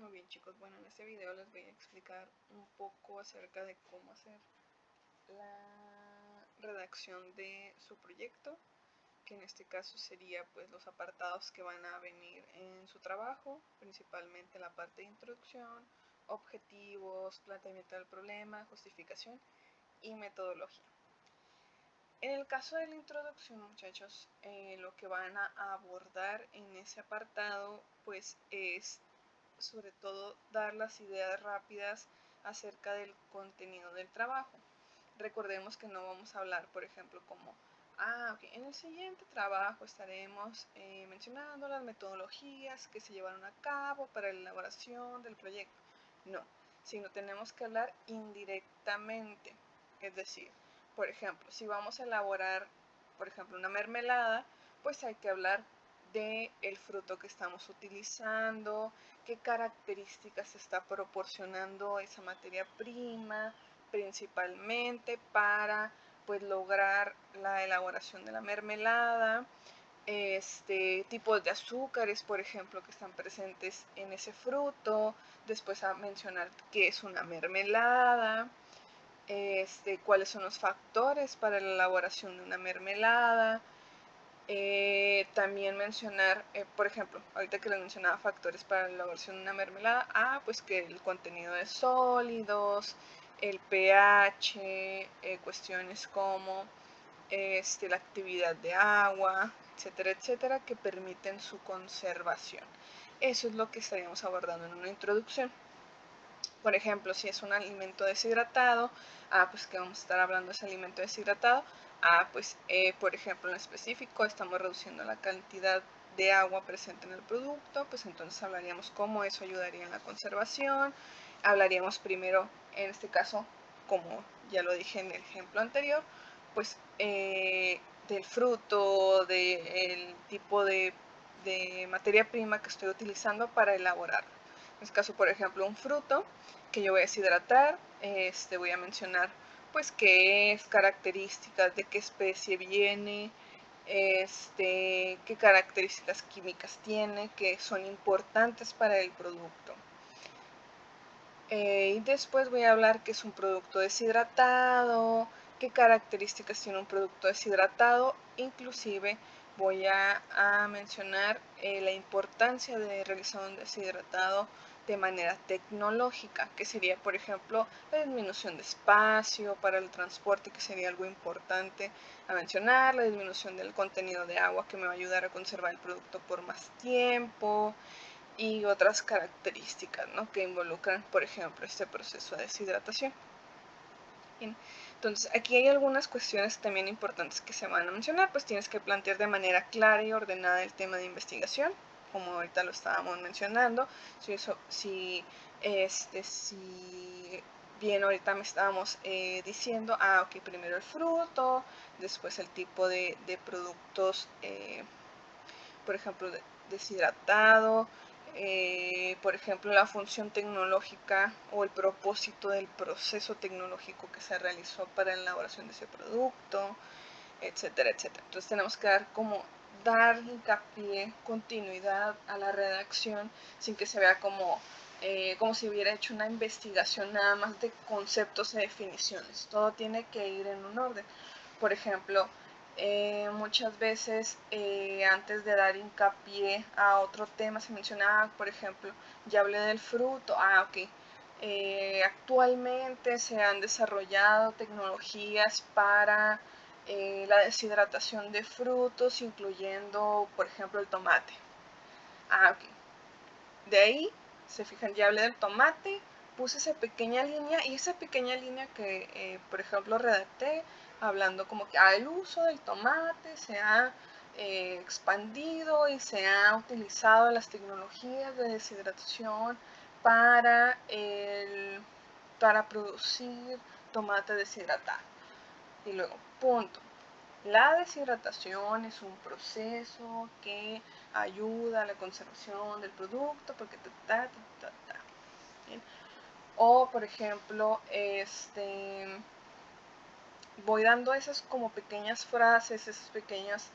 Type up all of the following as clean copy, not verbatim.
Muy bien, chicos, bueno, en este video les voy a explicar un poco acerca de cómo hacer la redacción de su proyecto, que en este caso sería pues los apartados que van a venir en su trabajo, principalmente la parte de introducción, objetivos, planteamiento del problema, justificación y metodología. En el caso de la introducción, muchachos, lo que van a abordar en ese apartado pues es sobre todo dar las ideas rápidas acerca del contenido del trabajo. Recordemos que no vamos a hablar, por ejemplo, como en el siguiente trabajo estaremos mencionando las metodologías que se llevaron a cabo para la elaboración del proyecto. No, sino tenemos que hablar indirectamente. Es decir, por ejemplo, si vamos a elaborar, por ejemplo, una mermelada, pues hay que hablar del fruto que estamos utilizando, qué características está proporcionando esa materia prima, principalmente para pues lograr la elaboración de la mermelada, tipos de azúcares, por ejemplo, que están presentes en ese fruto, después a mencionar qué es una mermelada, cuáles son los factores para la elaboración de una mermelada. También mencionar, por ejemplo, ahorita que les mencionaba factores para la elaboración de una mermelada, pues que el contenido de sólidos, el pH, cuestiones como la actividad de agua, etcétera, etcétera, que permiten su conservación. Eso es lo que estaríamos abordando en una introducción. Por ejemplo, si es un alimento deshidratado, pues que vamos a estar hablando de ese alimento deshidratado. Por ejemplo, en específico estamos reduciendo la cantidad de agua presente en el producto, pues entonces hablaríamos cómo eso ayudaría en la conservación. Hablaríamos primero, en este caso, como ya lo dije en el ejemplo anterior, pues del fruto, del tipo de materia prima que estoy utilizando para elaborarlo. En este caso, por ejemplo, un fruto que yo voy a deshidratar, voy a mencionar pues qué es, características, de qué especie viene, qué características químicas tiene, que son importantes para el producto. Y después voy a hablar qué es un producto deshidratado, qué características tiene un producto deshidratado, inclusive voy a mencionar la importancia de realizar un deshidratado de manera tecnológica, que sería, por ejemplo, la disminución de espacio para el transporte, que sería algo importante a mencionar, la disminución del contenido de agua, que me va a ayudar a conservar el producto por más tiempo, y otras características, ¿no?, que involucran, por ejemplo, este proceso de deshidratación. Bien. Entonces, aquí hay algunas cuestiones también importantes que se van a mencionar, pues tienes que plantear de manera clara y ordenada el tema de investigación, como ahorita lo estábamos mencionando. Si bien ahorita me estábamos diciendo, primero el fruto, después el tipo de productos, por ejemplo, deshidratado, por ejemplo, la función tecnológica o el propósito del proceso tecnológico que se realizó para la elaboración de ese producto, etcétera, etcétera. Entonces tenemos que dar hincapié, continuidad a la redacción sin que se vea como si hubiera hecho una investigación nada más de conceptos y definiciones. Todo tiene que ir en un orden. Por ejemplo, muchas veces antes de dar hincapié a otro tema se mencionaba, por ejemplo, ya hablé del fruto, actualmente se han desarrollado tecnologías para la deshidratación de frutos, incluyendo, por ejemplo, el tomate. De ahí, se fijan, ya hablé del tomate, puse esa pequeña línea, y esa pequeña línea que, por ejemplo, redacté, hablando como que el uso del tomate se ha expandido y se ha utilizado las tecnologías de deshidratación para producir tomate deshidratado. Y luego, punto. La deshidratación es un proceso que ayuda a la conservación del producto, porque ¿bien? O, por ejemplo, voy dando esas como pequeñas frases, esas pequeñas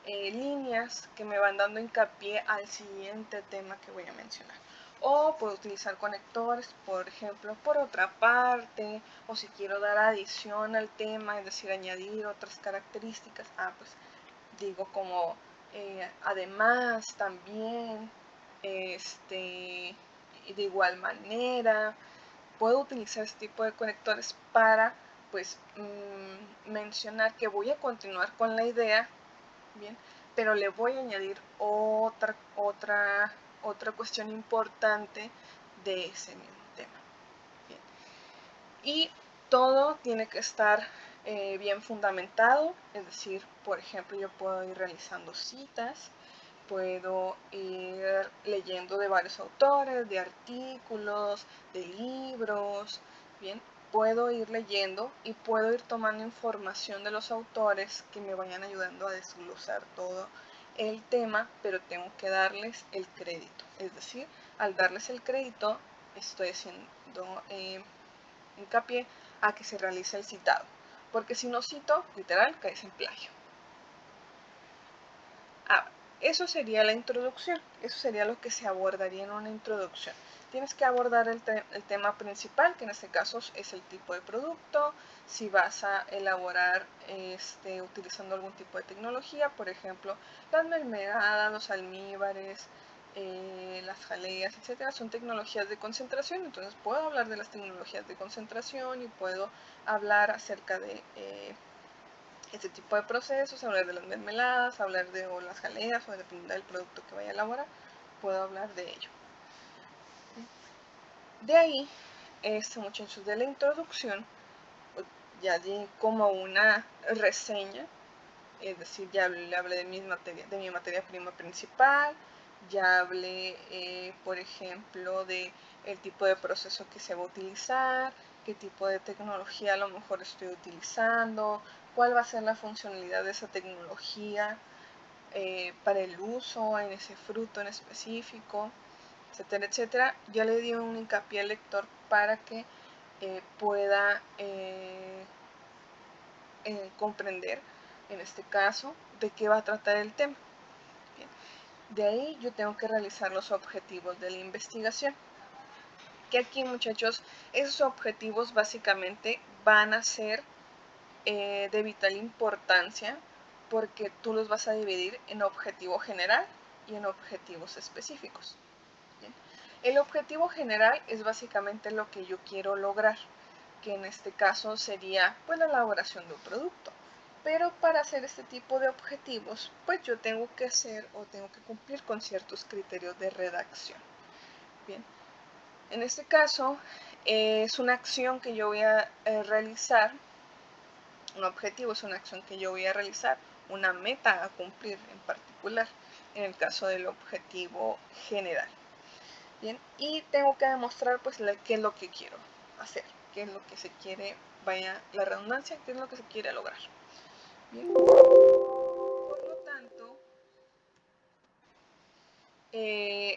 líneas que me van dando hincapié al siguiente tema que voy a mencionar. O puedo utilizar conectores, por ejemplo, por otra parte, o si quiero dar adición al tema, es decir, añadir otras características, pues digo como además, también, de igual manera, puedo utilizar este tipo de conectores para pues mencionar que voy a continuar con la idea, bien, pero le voy a añadir otra cuestión importante de ese mismo tema. Bien. Y todo tiene que estar bien fundamentado, es decir, por ejemplo, yo puedo ir realizando citas, puedo ir leyendo de varios autores, de artículos, de libros, bien, puedo ir leyendo y puedo ir tomando información de los autores que me vayan ayudando a desglosar todo el tema, pero tengo que darles el crédito, es decir, al darles el crédito estoy haciendo hincapié a que se realice el citado, porque si no cito, literal, caes en plagio. Eso sería la introducción, eso sería lo que se abordaría en una introducción. Tienes que abordar el tema principal, que en este caso es el tipo de producto, si vas a elaborar utilizando algún tipo de tecnología, por ejemplo, las mermeladas, los almíbares, las jaleas, etcétera, son tecnologías de concentración, entonces puedo hablar de las tecnologías de concentración y puedo hablar acerca de este tipo de procesos, hablar de las mermeladas, hablar de las jaleas o dependiendo del producto que vaya a elaborar, puedo hablar de ello. De ahí, muchachos, de la introducción, ya di como una reseña, es decir, ya hablé de mi materia prima principal, ya hablé, por ejemplo, de el tipo de proceso que se va a utilizar, qué tipo de tecnología a lo mejor estoy utilizando, cuál va a ser la funcionalidad de esa tecnología para el uso en ese fruto en específico, etcétera, etcétera. Ya le di un hincapié al lector para que pueda comprender, en este caso, de qué va a tratar el tema. Bien. De ahí yo tengo que realizar los objetivos de la investigación. Que aquí, muchachos, esos objetivos básicamente van a ser de vital importancia porque tú los vas a dividir en objetivo general y en objetivos específicos. Bien. El objetivo general es básicamente lo que yo quiero lograr, que en este caso sería pues la elaboración de un producto. Pero para hacer este tipo de objetivos, pues yo tengo que hacer o tengo que cumplir con ciertos criterios de redacción. Bien, en este caso es una acción que yo voy a realizar, un objetivo es una acción que yo voy a realizar, una meta a cumplir en particular, en el caso del objetivo general. Bien, y tengo que demostrar pues qué es lo que quiero hacer, qué es lo que se quiere, vaya la redundancia, qué es lo que se quiere lograr. Bien. Por lo tanto,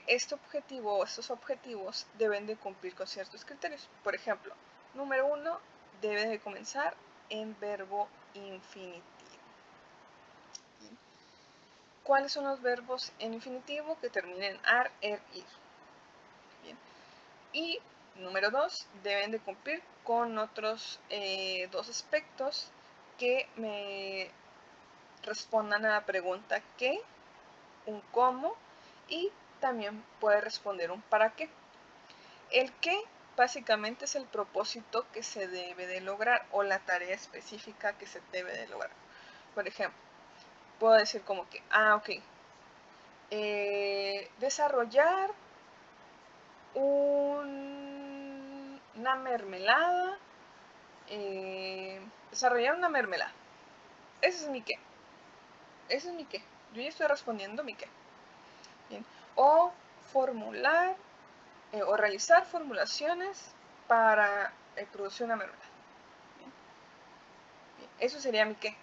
estos objetivos deben de cumplir con ciertos criterios. Por ejemplo, número 1, debe de comenzar en verbo infinitivo. Bien. ¿Cuáles son los verbos en infinitivo que terminen en ar, er, ir? Bien. Y número 2, deben de cumplir con otros dos aspectos que me respondan a la pregunta qué, un cómo y también puede responder un para qué. El qué básicamente es el propósito que se debe de lograr o la tarea específica que se debe de lograr. Por ejemplo, puedo decir como que, ok, desarrollar una mermelada, desarrollar una mermelada. Ese es mi qué. Ese es mi qué. Yo ya estoy respondiendo mi qué. Bien. O formular o realizar formulaciones para producir una mermelada. Bien. Bien. Eso sería mi qué.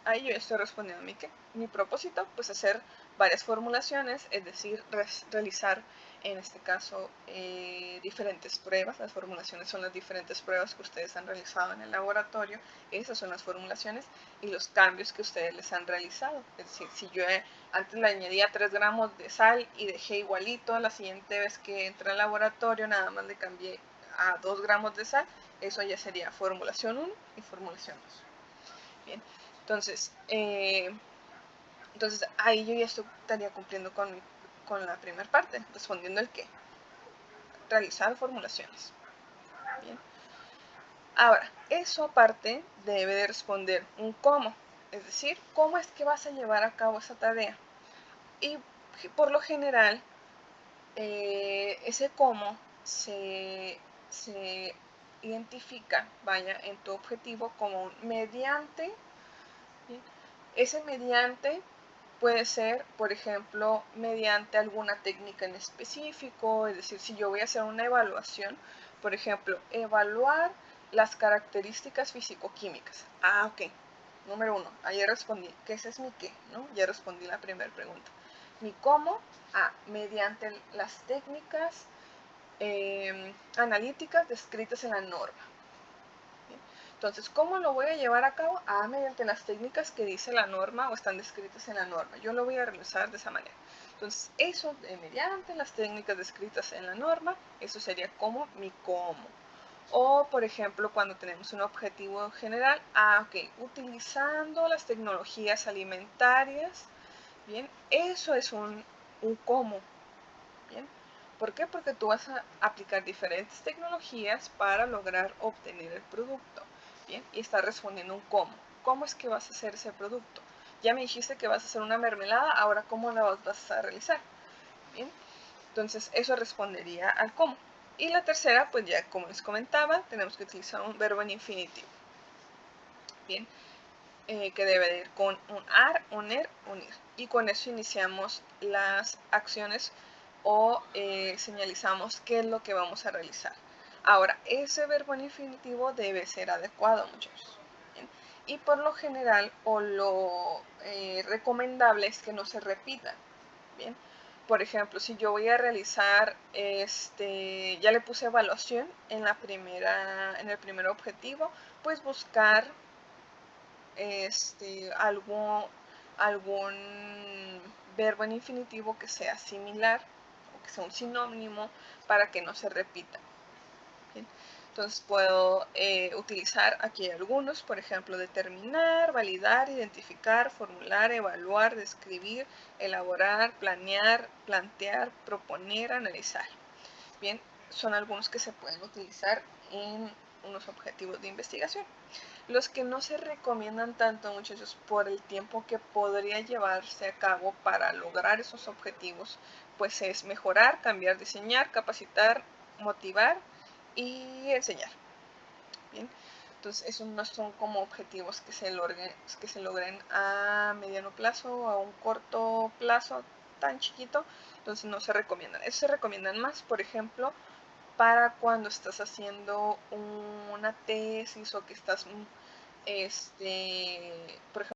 Ahí yo estoy respondiendo mi qué. Mi propósito, pues hacer varias formulaciones, es decir, realizar en este caso, diferentes pruebas. Las formulaciones son las diferentes pruebas que ustedes han realizado en el laboratorio. Esas son las formulaciones y los cambios que ustedes les han realizado. Es decir, si yo antes le añadía 3 gramos de sal y dejé igualito, la siguiente vez que entré al laboratorio nada más le cambié a 2 gramos de sal, eso ya sería formulación 1 y formulación 2. Bien, entonces ahí yo ya estaría cumpliendo con la primera parte, respondiendo el qué. Realizar formulaciones. Bien. Ahora, eso aparte debe de responder un cómo. Es decir, cómo es que vas a llevar a cabo esa tarea. Y por lo general, ese cómo se identifica, vaya, en tu objetivo como un mediante. ¿Bien? Ese mediante puede ser, por ejemplo, mediante alguna técnica en específico, es decir, si yo voy a hacer una evaluación, por ejemplo, evaluar las características físico-químicas. Ah, ok. Número 1, ahí respondí, que ese es mi qué, ¿no? Ya respondí la primera pregunta. Mi cómo, mediante las técnicas analíticas descritas en la norma. Entonces, ¿cómo lo voy a llevar a cabo? Mediante las técnicas que dice la norma o están descritas en la norma. Yo lo voy a realizar de esa manera. Entonces, eso mediante las técnicas descritas en la norma, eso sería como mi cómo. O, por ejemplo, cuando tenemos un objetivo general, ok, utilizando las tecnologías alimentarias, bien, eso es un cómo, bien. ¿Por qué? Porque tú vas a aplicar diferentes tecnologías para lograr obtener el producto. Bien, y está respondiendo un cómo. ¿Cómo es que vas a hacer ese producto? Ya me dijiste que vas a hacer una mermelada, ahora ¿cómo la vas a realizar? Bien, entonces eso respondería al cómo. Y la tercera, pues ya como les comentaba, tenemos que utilizar un verbo en infinitivo. Bien, que debe de ir con un ar, un er, un ir. Y con eso iniciamos las acciones o señalizamos qué es lo que vamos a realizar. Ahora, ese verbo en infinitivo debe ser adecuado, muchachos. ¿Bien? Y por lo general, o lo recomendable es que no se repitan. Bien, por ejemplo, si yo voy a realizar, ya le puse evaluación en el primer objetivo, pues buscar algún verbo en infinitivo que sea similar o que sea un sinónimo para que no se repita. ¿Bien? Entonces puedo utilizar aquí algunos, por ejemplo, determinar, validar, identificar, formular, evaluar, describir, elaborar, planear, plantear, proponer, analizar. Bien, son algunos que se pueden utilizar en unos objetivos de investigación. Los que no se recomiendan tanto, muchachos, por el tiempo que podría llevarse a cabo para lograr esos objetivos, pues es mejorar, cambiar, diseñar, capacitar, motivar y enseñar. Bien, entonces esos no son como objetivos que se logren a mediano plazo o a un corto plazo tan chiquito, entonces no se recomiendan. Esos se recomiendan más, por ejemplo, para cuando estás haciendo una tesis o que estás, por ejemplo,